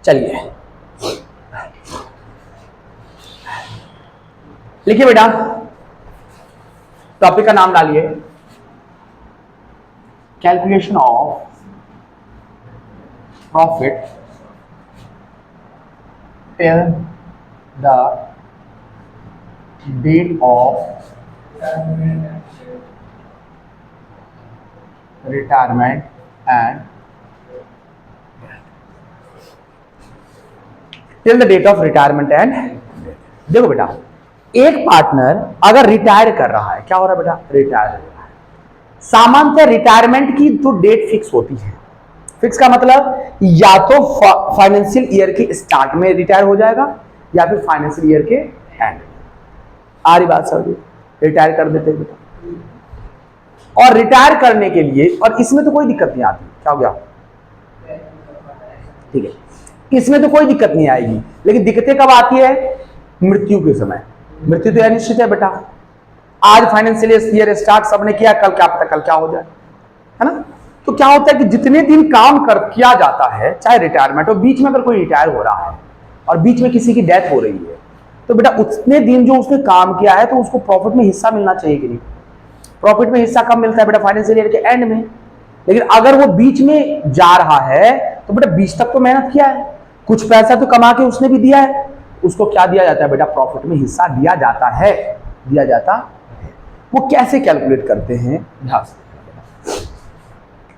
चलिए लिखिए बेटा, टॉपिक का नाम डालिए calculation of profit till the date of retirement and till the date of retirement and. देखो बेटा, एक पार्टनर अगर रिटायर कर रहा है, क्या हो रहा है बेटा, रिटायर हो रहा है। सामान्यतः रिटायरमेंट की तो डेट फिक्स होती है। फिक्स का मतलब या तो फाइनेंशियल ईयर के स्टार्ट में रिटायर हो जाएगा या फिर फाइनेंशियल ईयर के एंड। आ रही बात समझ, रिटायर कर देते हैं बेटा। और रिटायर करने के लिए, और इसमें तो कोई दिक्कत नहीं आती, क्या हो गया, ठीक है, इसमें तो कोई दिक्कत नहीं आएगी। लेकिन दिक्कतें कब आती है, मृत्यु के समय। मृत्यु तो अनिश्चित है बेटा। आज फाइनेंशियल ईयर स्टार्ट सबने किया, कल क्या पता कल क्या हो जाए, है ना। तो क्या होता है कि जितने दिन काम किया जाता है, चाहे रिटायरमेंट हो, बीच में अगर कोई रिटायर हो रहा है और बीच में किसी की डेथ हो रही है, तो बेटा उतने दिन जो उसने काम किया है तो उसको प्रॉफिट में हिस्सा मिलना चाहिए कि नहीं। प्रॉफिट में हिस्सा कब मिलता है बेटा, फाइनेंशियल ईयर के एंड में। लेकिन अगर वो बीच में जा रहा है तो बेटा बीच तक तो मेहनत किया है, कुछ पैसा तो कमा के उसने भी दिया है, उसको क्या दिया जाता है बेटा, प्रॉफिट में हिस्सा दिया जाता है, दिया जाता है। वो कैसे कैलकुलेट करते हैं, ध्यान से।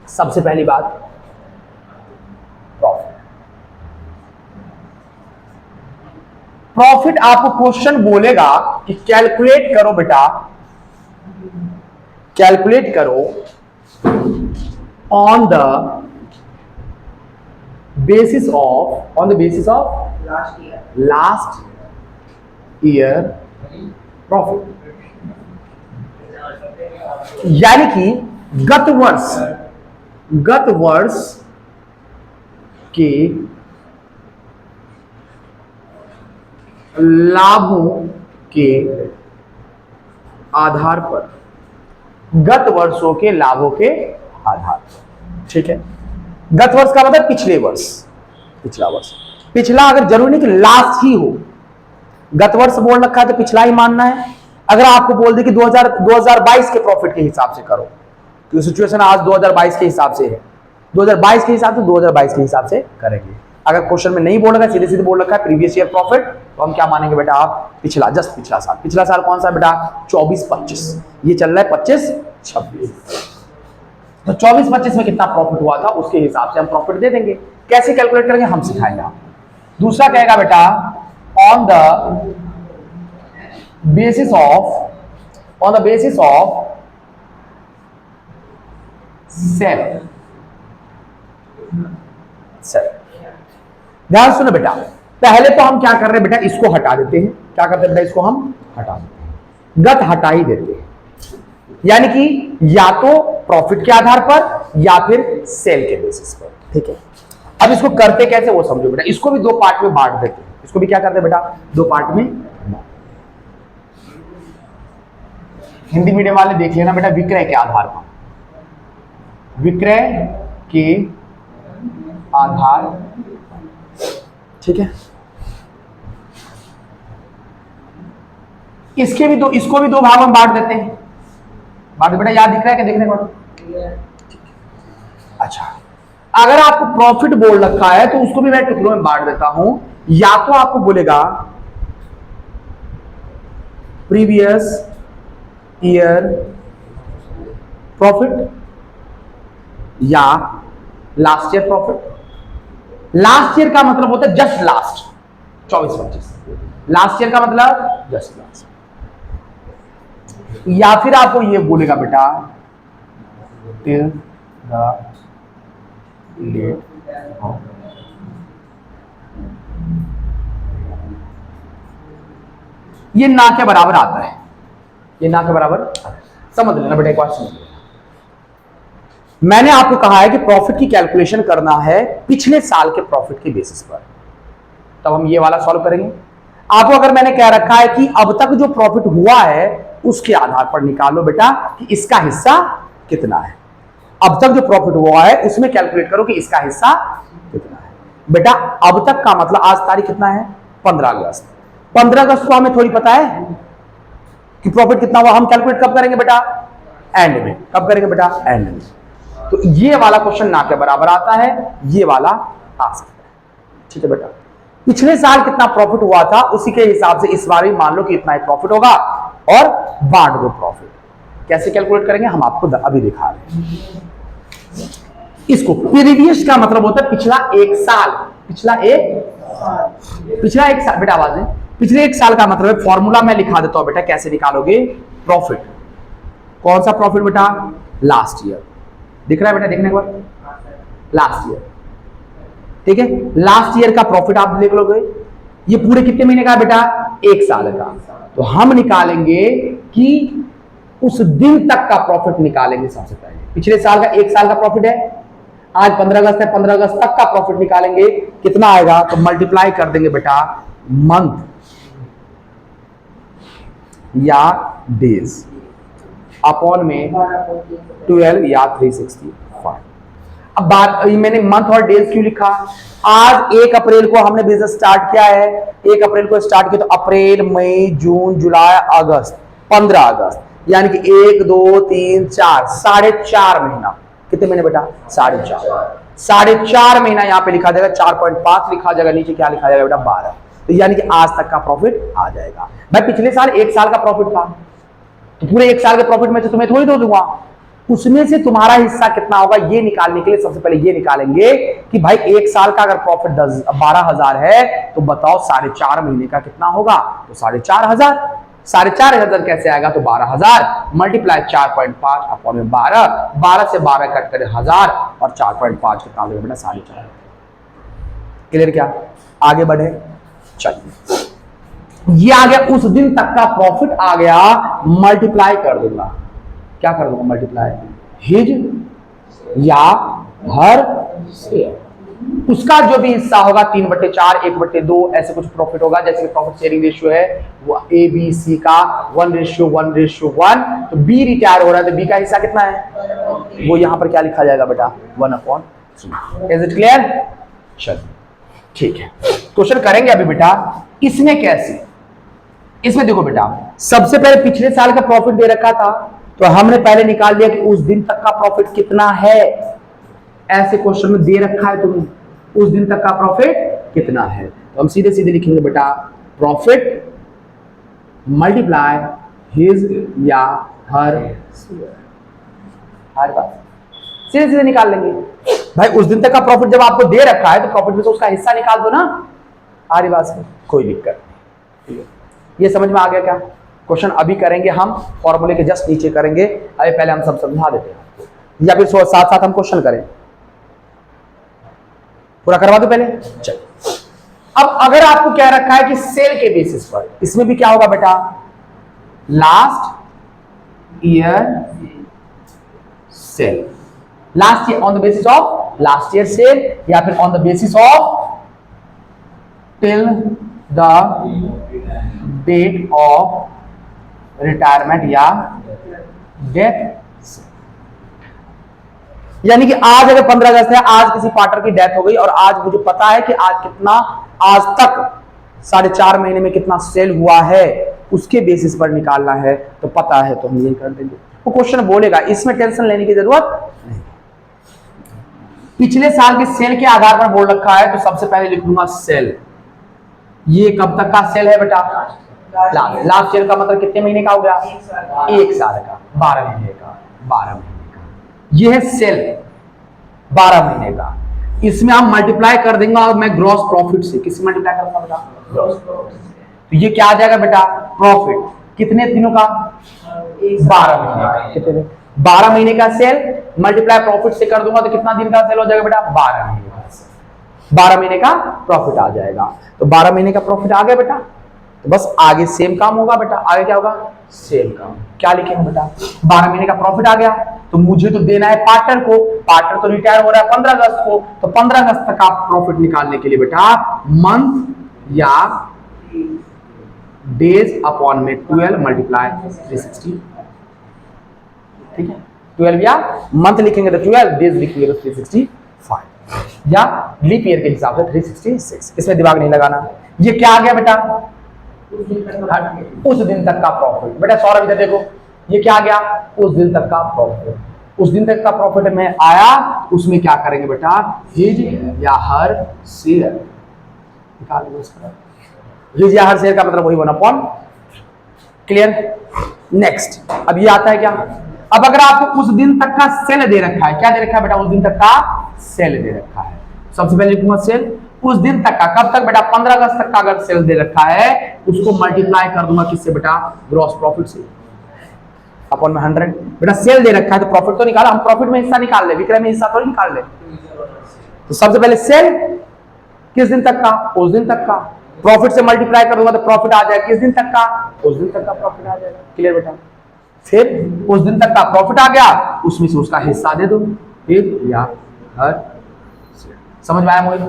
सबसे पहली बात, प्रॉफिट। प्रॉफिट आपको क्वेश्चन बोलेगा कि कैलकुलेट करो बेटा, कैलकुलेट करो on the basis of last year profit. यानी कि गत वर्ष के लाभों के आधार पर, गत वर्षों के लाभों के आधार पर, ठीक है। गत वर्ष का मतलब पिछले वर्ष, पिछला वर्ष। पिछला अगर जरूरी नहीं कि लास्ट ही हो, गत वर्ष बोल रखा है तो पिछला ही मानना है। अगर आपको बोल दे कि 2022 के प्रॉफिट के हिसाब से करो, तो सिचुएशन आज 2022 के हिसाब से है, 2022 के हिसाब से 2022 के हिसाब से करेंगे। अगर क्वेश्चन में नहीं बोल रखा है, सीधे सीधे बोल रखा है प्रीवियस ईयर प्रॉफिट, तो हम क्या मानेंगे बेटा, आप पिछला, जस्ट पिछला साल। पिछला साल कौन सा बेटा, 24-25, ये चल रहा है 25-26। तो 24-25 में कितना प्रॉफिट हुआ था उसके हिसाब से हम प्रॉफिट दे देंगे। कैसे कैलकुलेट करेंगे हम सिखाएंगे आपको। दूसरा कहेगा बेटा on the basis of sale. ध्यान सुनो बेटा, पहले तो हम क्या कर रहे हैं बेटा, इसको हटा देते हैं। क्या करते हैं बेटा, इसको हम हटा देते हैं, गत हटा ही देते हैं। यानी कि या तो प्रॉफिट के आधार पर या फिर सेल के बेसिस पर, ठीक है। अब इसको करते कैसे वो समझो बेटा। इसको भी दो पार्ट में बांट देते हैं। इसको भी क्या करते हैं बेटा, दो पार्ट में। हिंदी मीडियम वाले देख लेना बेटा, विक्रय के आधार पर, विक्रय के आधार, ठीक है। इसको भी दो भाग में बांट देते हैं। बात बेटा याद दिख रहा है क्या, देखने को? अच्छा, अगर आपको प्रॉफिट बोल रखा है तो उसको भी मैं टुकड़ों में बांट देता हूं। या तो आपको बोलेगा प्रीवियस ईयर प्रॉफिट या last year profit. Last year का मतलब होता है जस्ट लास्ट, 24-25। लास्ट ईयर का मतलब जस्ट लास्ट। या फिर आपको ये बोलेगा बेटा टिल द डेट ऑफ, ये ना के बराबर आता है, ये ना के बराबर समझ लेना बेटा। एक बार समझ लेना, मैंने आपको कहा है कि प्रॉफिट की कैलकुलेशन करना है पिछले साल के प्रॉफिट के बेसिस पर, तब हम ये वाला सॉल्व करेंगे। आपको अगर मैंने कह रखा है कि अब तक जो प्रॉफिट हुआ है उसके आधार पर निकालो बेटा कि इसका हिस्सा कितना है। अब तक जो प्रॉफिट हुआ है उसमें कैलकुलेट करो कि इसका हिस्सा कितना है। बेटा अब तक का मतलब आज तारीख कितना है 15 अगस्त। 15 अगस्त को हमें थोड़ी पता है कि प्रॉफिट कितना हुआ। हम कैलकुलेट कब करेंगे बेटा, एंड में। कब करेंगे बेटा, एंड में। तो ये वाला क्वेश्चन ना के बराबर आता है, ये वाला आ सकता है। ठीक है बेटा, पिछले साल कितना प्रॉफिट हुआ था उसी के हिसाब से इस बार भी मान लो कि इतना ही प्रॉफिट होगा और बांट दो प्रॉफिट। कैसे कैलकुलेट करेंगे हम आपको अभी दिखा रहे हैं। इसको प्रीवियस का मतलब होता है पिछला एक साल। पिछला एक साल बेटा, आवाज है। पिछले एक साल का मतलब है, फॉर्मूला मैं लिखा देता हूं बेटा, कैसे निकालोगे प्रॉफिट। कौन सा प्रॉफिट बेटा, लास्ट ईयर। दिख रहा है बेटा, देखने के बाद लास्ट ईयर। ठीक है, लास्ट ईयर का प्रॉफिट आप देख लोगे। ये पूरे कितने महीने का है बेटा, एक साल का। तो हम निकालेंगे कि उस दिन तक का प्रॉफिट निकालेंगे सबसे पहले। पिछले साल का एक साल का प्रॉफिट है, आज 15 अगस्त है, 15 अगस्त तक का प्रॉफिट निकालेंगे। कितना आएगा, तो मल्टीप्लाई कर देंगे बेटा मंथ या डेज अपॉन में 12 या 365। अब बात, मैंने मंथ और डेज क्यों लिखा, आज 1 अप्रैल को हमने बिजनेस स्टार्ट किया है। 1 अप्रैल को स्टार्ट किया, तो अप्रैल, मई, जून, जुलाई, अगस्त, 15 अगस्त, यानी कि 1 2 3 4 4.5 महीना। कितने महीने बेटा, 4.5 महीना यहाँ पे लिखा जाएगा। 4.5 लिखा जाएगा, नीचे क्या लिखा जाएगा बेटा, 12। तो यानी कि आज तक का प्रॉफिट आ जाएगा। भाई पिछले साल एक साल का प्रॉफिट था, तो पूरे एक साल के प्रॉफिट में से तुम्हें थोड़ी दो दूंगा, उसमें से तुम्हारा हिस्सा कितना होगा ये निकालने के लिए सबसे पहले ये निकालेंगे कि भाई एक साल का अगर प्रॉफिट 12,000 है तो बताओ 4.5 महीने का कितना होगा, तो 4,500। 4,500 कैसे आएगा, तो 12,000 मल्टीप्लाई 4.5 अपॉन में 12, 12 से 12 कट करे 1000 और 4.5 कितना हो गया बेटा, 4.5। क्लियर क्या, आगे बढ़े चलिए। ये आ गया, उस दिन तक का प्रॉफिट आ गया, मल्टीप्लाई कर दूंगा। क्या कर दूंगा, मल्टीप्लाई हिज या हर शेयर। उसका जो भी हिस्सा होगा 3/4, 1/2 ऐसे कुछ प्रॉफिट होगा। जैसे कि प्रॉफिट शेयरिंग रेशियो है वो ABC का 1:1:1, तो B रिटायर हो रहा है तो B का हिस्सा कितना है, वो यहां पर क्या लिखा जाएगा बेटा, 1/3। इज इट क्लियर, चलिए ठीक है। क्वेश्चन करेंगे अभी बेटा। इसमें कैसे, इसमें देखो बेटा, सबसे पहले पिछले साल का प्रॉफिट दे रखा था, तो हमने पहले निकाल लिया कि उस दिन तक का प्रॉफिट कितना है। ऐसे क्वेश्चन में दे रखा है तुम्हें उस दिन तक का प्रॉफिट कितना है, तो हम सीधे सीधे लिखेंगे बेटा प्रॉफिट मल्टीप्लाई हिज या हर बात, सीधे सीधे निकाल लेंगे। भाई उस दिन तक का प्रॉफिट जब आपको दे रखा है तो प्रॉफिट में से उसका हिस्सा निकाल दो ना, आरी बात से कोई दिक्कत नहीं। ये समझ में आ गया क्या। क्वेश्चन अभी करेंगे हम, फॉर्मूले के जस्ट नीचे करेंगे। अभी पहले हम सब समझा देते हैं, या फिर साथ साथ हम क्वेश्चन करें, पूरा करवा दो पहले। चलिए, अब अगर आपको क्या रखा है कि सेल के बेसिस पर, इसमें भी क्या होगा बेटा, last year sale, last year on the basis of last year sale, या फिर on the basis of till the date of retirement या डेथ। यानी कि आज अगर 15 अगस्त है, आज किसी पार्टनर की डेथ हो गई और आज मुझे पता है कि आज कितना, आज तक 4.5 महीने में कितना सेल हुआ है, उसके बेसिस पर निकालना है, तो पता है तो हम ये कर देंगे। वो क्वेश्चन बोलेगा, इसमें टेंशन लेने की जरूरत नहीं। पिछले साल के सेल के आधार पर बोल रखा है, तो सबसे पहले लिख लूंगा सेल। ये कब तक का सेल है बेटा, लास्ट ईयर का मतलब कितने महीने का हो गया, एक साल का, 12 महीने का, 12 महीने का। ये है सेल 12 महीने का। इसमें हम मल्टीप्लाई कर देंगे और मैं ग्रॉस प्रॉफिट से, किससे मल्टीप्लाई करूंगा बेटा, ग्रॉस प्रॉफिट। तो ये क्या आ जाएगा बेटा, प्रॉफिट कितने दिनों का, 12 महीने का। कितने, 12 महीने का सेल मल्टीप्लाई प्रॉफिट से कर दूंगा तो कितना दिन का सेल हो जाएगा बेटा, 12 महीने का। 12 महीने का प्रॉफिट आ जाएगा। तो 12 महीने का प्रॉफिट आ गया बेटा, तो बस आगे सेम काम होगा बेटा। आगे क्या होगा, सेम काम। क्या लिखेंगे बेटा, 12 महीने का प्रॉफिट आ गया, तो मुझे तो देना है पार्टनर को। पार्टनर तो रिटायर हो रहा है 15 अगस्त को, तो 15 अगस्त तक का प्रॉफिट निकालने के लिए बेटा मंथ या डेज अपॉन में 12 मल्टीप्लाई 360। ठीक है, 12 या मंथ लिखेंगे तो 12, डेज लिखेंगे तो 365। या लीप ईयर के हिसाब से 366, इसमें दिमाग नहीं लगाना। ये क्या आ गया बेटा, उस दिन तक का प्रॉफिट। बेटा सौरभ इधर देखो, ये क्या आ गया, उस दिन तक का प्रॉफिट। उस दिन तक का प्रॉफिट में आया, उसमें क्या करेंगे बेटा, हिज या हर शेयर निकालेंगे उसका। हिज या हर शेयर का मतलब वही 1/, क्लियर। नेक्स्ट, अब ये आता है क्या, अब अगर आपको उस दिन तक का सेल दे रखा है, क्या दे रखा है बेटा, उस दिन तक का सेल दे रखा है। सबसे पहले लिखूंगा सेल, उस दिन तक का, कब तक बेटा, 15 अगस्त तक का अगर सेल दे रखा है, उसको मल्टीप्लाई कर दूंगा किससे बेटा, ग्रॉस प्रॉफिट से, अपॉन में 100। बेटा सेल दे रखा है तो प्रॉफिट तो निकाला, हम प्रॉफिट में हिस्सा निकाल ले, विक्रय में हिस्सा थोड़ी निकाल ले। तो सबसे पहले सेल किस दिन तक का, उस दिन तक का, प्रॉफिट से मल्टीप्लाई कर दूंगा तो प्रॉफिट आ जाएगा किस दिन तक का, उस दिन तक का प्रॉफिट आ जाएगा। क्लियर बेटा, फिर उस दिन तक का प्रॉफिट आ गया, उसमें से उसका हिस्सा दे दो, एक या हर। समझ में आया मोहित?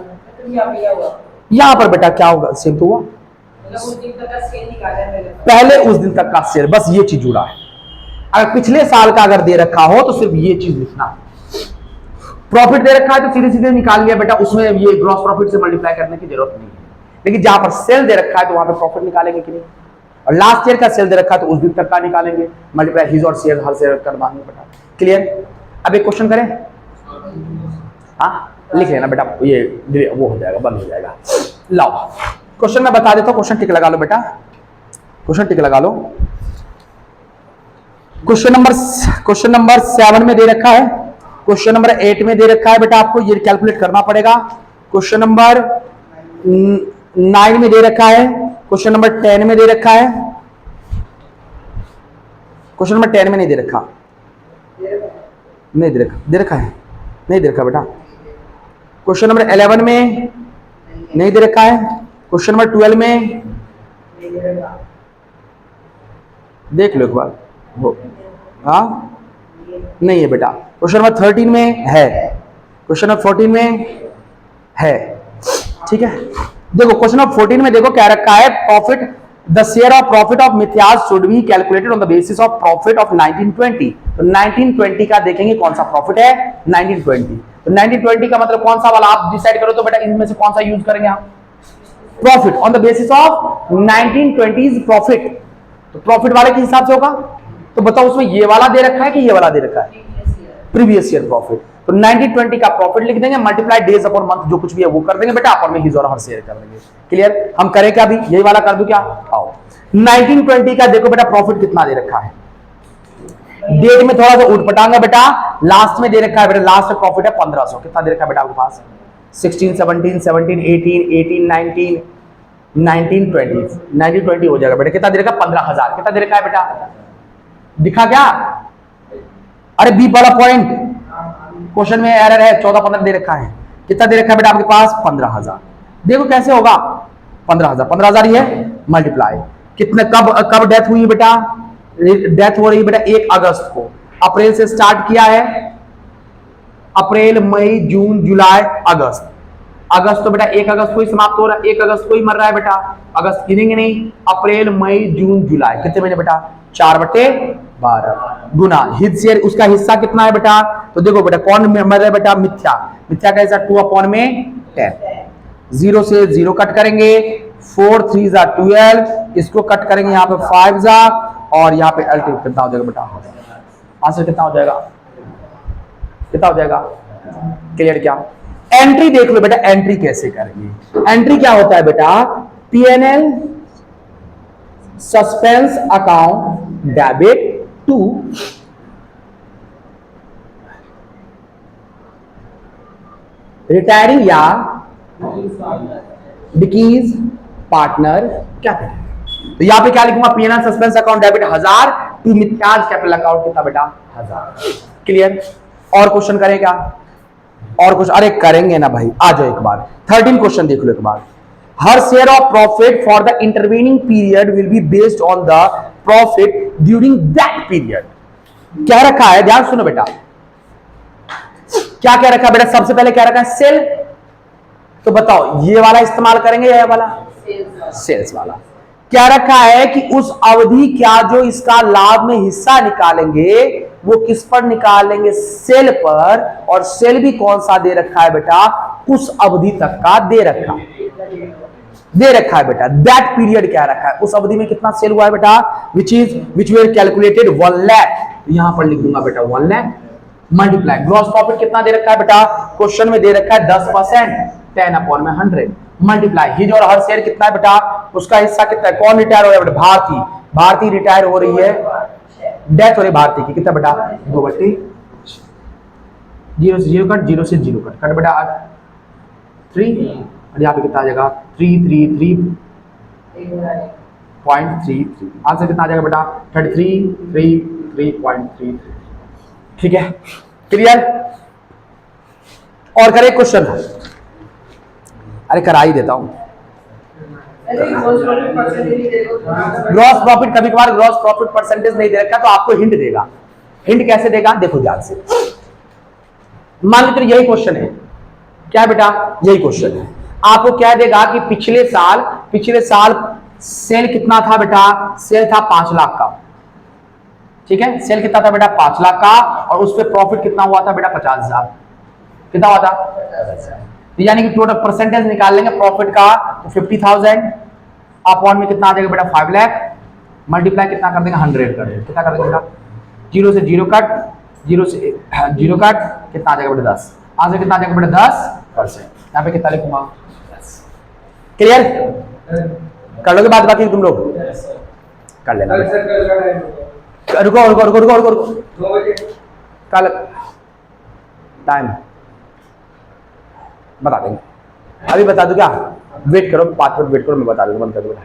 यहां पर बेटा क्या होगा, सेम तो हुआ, पहले उस दिन तक का सेल, बस ये चीज जुड़ा है। अगर पिछले साल का अगर दे रखा हो तो सिर्फ ये चीज लिखना। प्रॉफिट दे रखा है तो सीधे सीधे निकाल लिया बेटा, उसमें ये ग्रॉस प्रॉफिट से मल्टीप्लाई करने की जरूरत नहीं है। लेकिन जहां पर सेल दे रखा है तो वहां पर प्रॉफिट निकालेंगे कि नहीं, और लास्ट ईयर का सेल दे रखा है तो उस दिन तक का निकालेंगे, मल्टीप्लाई हिज और शेयर हर शेयर कर देंगे बेटा। क्लियर। अब एक क्वेश्चन करें, हाँ लिख लेना बेटा, ये वो हो जाएगा, बंद हो जाएगा। लाओ क्वेश्चन मैं बता देता हूं, क्वेश्चन टिक लगा लो बेटा, क्वेश्चन टिक लगा लो। क्वेश्चन नंबर 7 में दे रखा है, क्वेश्चन नंबर 8 में दे रखा है बेटा, आपको ये कैलकुलेट करना पड़ेगा। क्वेश्चन नंबर 9 में दे रखा है, क्वेश्चन नंबर 10 में दे रखा है, क्वेश्चन नंबर 10 में नहीं दे रखा, नहीं दे रखा है, नहीं दे रखा बेटा। क्वेश्चन नंबर 11 में नहीं दे रखा है, क्वेश्चन नंबर 12 में देख लो एक बार, हाँ नहीं है बेटा। क्वेश्चन नंबर 13 में है, क्वेश्चन नंबर 14 में है, ठीक है। देखो क्वेश्चन नंबर 14 में देखो क्या रखा है, profit, the share of profit of मिथ्याज should be calculated on the basis of profit of 1920। तो 1920 का देखेंगे कौन सा प्रॉफिट है, 1920। तो 1920 का मतलब कौन सा वाला, आप डिसाइड करो तो बेटा इनमें से कौन सा यूज करेंगे आप, profit on the basis of 1920 profit. तो प्रॉफिट वाले के हिसाब से होगा, तो बताओ उसमें ये वाला दे रखा है कि ये वाला दे रखा है, प्रीवियस ईयर प्रॉफिट। तो 1920 का प्रॉफिट लिख देंगे, मल्टीप्लाई डेज अपॉन मंथ, जो कुछ भी है वो कर देंगे बेटा, अपॉन में हिज और हर शेयर कर देंगे। क्लियर। हम करें क्या, अभी यही वाला कर दूं क्या, आओ। 1920 का देखो बेटा प्रॉफिट कितना दे रखा है, डेट में थोड़ा सा उठपटांगा बेटा, लास्ट में दे रखा है बेटा, लास्ट में प्रॉफिट है 1500। कितना दे रखा है बेटा आपके पास, 16, 17, 17, 18, 18, 19, 19, 20, 1920 हो जाएगा बेटा। कितना दे रखा है, 15,000। कितना दे रखा है बेटा, दिखा क्या, अरे बी वाला पॉइंट, क्वेश्चन में एरर है, 14, 15 दे रखा है। कितना दे रखा है बेटा आपके पास, 15,000। देखो कैसे होगा, 15,000, 15,000 ही है, मल्टीप्लाई कितने, कब डेथ हुई बेटा, डेथ हो रही है बेटा 1 अगस्त को, अप्रैल से स्टार्ट किया है, अप्रैल मई जून जुलाई अगस्त, अगस्त तो बेटा 1 अगस्त को ही समाप्त हो रहा है, 1 अगस्त को ही मर रहा है बेटा, अगस्त गिनेंगे नहीं, अप्रैल मई जून जुलाई कितने महीने बेटा, 4/12 गुना हिज शेयर, उसका हिस्सा कितना है बेटा, तो देखो बेटा कौन मर रहा है बेटा, मिथ्या, मिथ्या का हिस्सा 2/10, 0 से 0 कट करेंगे, 4 3 जा 12, इसको कट करेंगे यहाँ पे 5 जा, और यहाँ पे अल्टीव कितना हो जाएगा बेटा, आंसर कितना हो जाएगा, कितना हो जाएगा, क्लियर। क्या एंट्री देख लो बेटा, एंट्री कैसे करेंगे, एंट्री क्या होता है बेटा, PNL suspense account debit to retiring या डिकीज पार्टनर कैपिटल। तो यहां पे क्या लिखूंगा, PNL suspense account debit 1000 to मिथ्याज कैपिटल अकाउंट कितना बेटा, 1000। क्लियर। और क्वेश्चन करें क्या, और कुछ, अरे करेंगे ना भाई, आ जाओ एक बार 13 क्वेश्चन देख लो एक बार। Her share of profit for the intervening period will be based on the profit during that period. क्या रखा है, ध्यान सुनो बेटा, क्या क्या रखा है बेटा, सबसे पहले क्या रखा है, सेल। तो बताओ ये वाला इस्तेमाल करेंगे या ये वाला, सेल्स वाला। क्या रखा है कि उस अवधि क्या जो इसका लाभ में हिस्सा निकालेंगे वो किस पर निकालेंगे, सेल पर, और सेल भी कौन सा दे रखा है बेटा, उस अवधि तक का दे रखा है बेटा। दैट पीरियड क्या रखा है, उस अवधि में कितना सेल हुआ है बेटा, विच वर कैलकुलेटेड 1 लाख, यहां पर लिख दूंगा बेटा 1 लाख मल्टीप्लाई ग्रॉस प्रॉफिट कितना दे रखा है बेटा, क्वेश्चन में दे रखा है 10%, 10/100 मल्टीप्लाई हिज और हर शेयर कितना है बेटा, उसका हिस्सा कितना है, कौन रिटायर हो रहा है बेटा, भारती रिटायर हो रही है, डेथ हो रही भारती की, कितना बेटा 2/0 से 0 कट, 0 से 0 कट बेटा 3, और यहाँ पे कितना आ जाएगा 333.33, आंसर कितना आ जाएगा बेटा 33.33। ठीक है, क्लियर। और करें क्वेश्चन, अरे करा ही देता हूं। ग्रॉस प्रॉफिट, कभी कभार ग्रॉस प्रॉफिट परसेंटेज नहीं दे रखा तो आपको हिंट देगा। हिंट कैसे देगा, देखो ध्यान से। मान लीजिए यही क्वेश्चन है, क्या बेटा, यही क्वेश्चन है, आपको क्या देगा कि पिछले साल सेल कितना था बेटा, सेल था 5 लाख का, ठीक है, सेल कितना था बेटा 5 लाख का, और उस पर प्रॉफिट कितना हुआ था बेटा 50,000, कितना हुआ था, यानी कि टोटल परसेंटेज निकाल लेंगे प्रॉफिट का, तो 50,000 अपॉन में कितना आ जाएगा बेटा 5 लाख, मल्टीप्लाई कितना कर देंगे 100 कर देंगे, कितना कर देंगे बेटा 0 से 0 कट, 0 से 0 कट, कितना आ जाएगा बेटा 10, आंसर कितना आ जाएगा बेटा 10%। यहाँ पे कितना लिखूंगा, क्लियर, कर लोगे बात, बाकी तुम लोग कर लेना। रुको कल टाइम बता देंगे, अभी बता दूं क्या, वेट करो 5 मिनट वेट करो, मैं बता दूंगा, बंद कर दूंगा,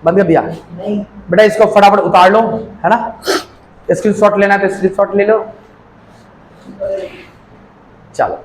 बंद कर दिया बेटा, इसको फटाफट उतार लो, है ना, स्क्रीनशॉट लेना है तो स्क्रीनशॉट ले लो, चलो।